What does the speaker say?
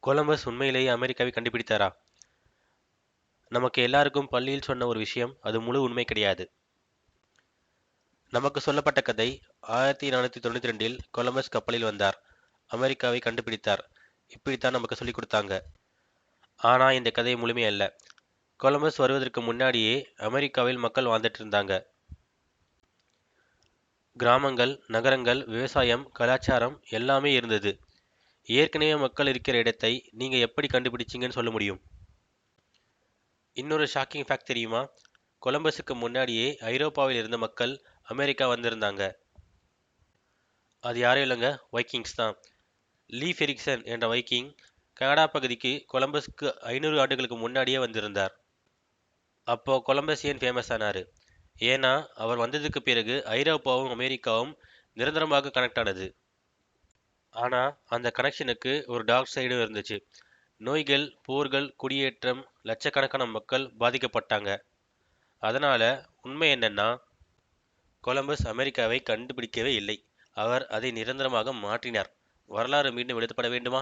Columbus உண்மையிலேயே அமெரிக்காவை கண்டுபிடித்தாரா? நமக்கு எல்லாருக்கும் பள்ளியில் சொன்ன ஒரு விஷயம், அது முழு உண்மை கிடையாது. நமக்கு சொல்லப்பட்ட கதை 1492 கொலம்பஸ் கப்பலில் வந்தார், அமெரிக்காவை கண்டுபிடித்தார். இப்படித்தான் நமக்கு சொல்லிக் கொடுத்தாங்க. ஆனா இந்த கதை முழுமை அல்ல. கொலம்பஸ் வருவதற்கு முன்னாடியே அமெரிக்காவில் மக்கள் வாழ்ந்துட்டு இருந்தாங்க. கிராமங்கள், நகரங்கள், விவசாயம், கலாச்சாரம் எல்லாமே இருந்தது. ஏற்கனவே மக்கள் இருக்கிற இடத்தை நீங்க எப்படி கண்டுபிடிச்சீங்கன்னு சொல்ல முடியும்? இன்னொரு ஷாக்கிங் ஃபேக்ட் தெரியுமா? கொலம்பஸுக்கு முன்னாடியே ஐரோப்பாவில் இருந்த மக்கள் அமெரிக்கா வந்திருந்தாங்க. அது யாரும் இல்லைங்க, வைக்கிங்ஸ் தான். லீஃப் எரிக்சன் என்ற வைக்கிங் கனடா பகுதிக்கு கொலம்பஸ்க்கு 500 ஆண்டுகளுக்கு முன்னாடியே வந்திருந்தார். அப்போ கொலம்பஸ் ஏன் ஃபேமஸ் ஆனாரு? ஏன்னா அவர் வந்ததுக்கு பிறகு ஐரோப்பாவும் அமெரிக்காவும் நிரந்தரமாக கனெக்ட் ஆனது. ஆனா அந்த கனெக்ஷனுக்கு ஒரு டார்க் சைடும் இருந்துச்சு. நோய்கள், போர்கள், குடியேற்றம், லட்சக்கணக்கான மக்கள் பாதிக்கப்பட்டாங்க. அதனால உண்மை என்னன்னா, கொலம்பஸ் அமெரிக்காவை கண்டுபிடிக்கவே இல்லை, அவர் அதை நிரந்தரமாக மாற்றினார். வரலாறு மீண்டும் எழுதப்பட வேண்டுமா?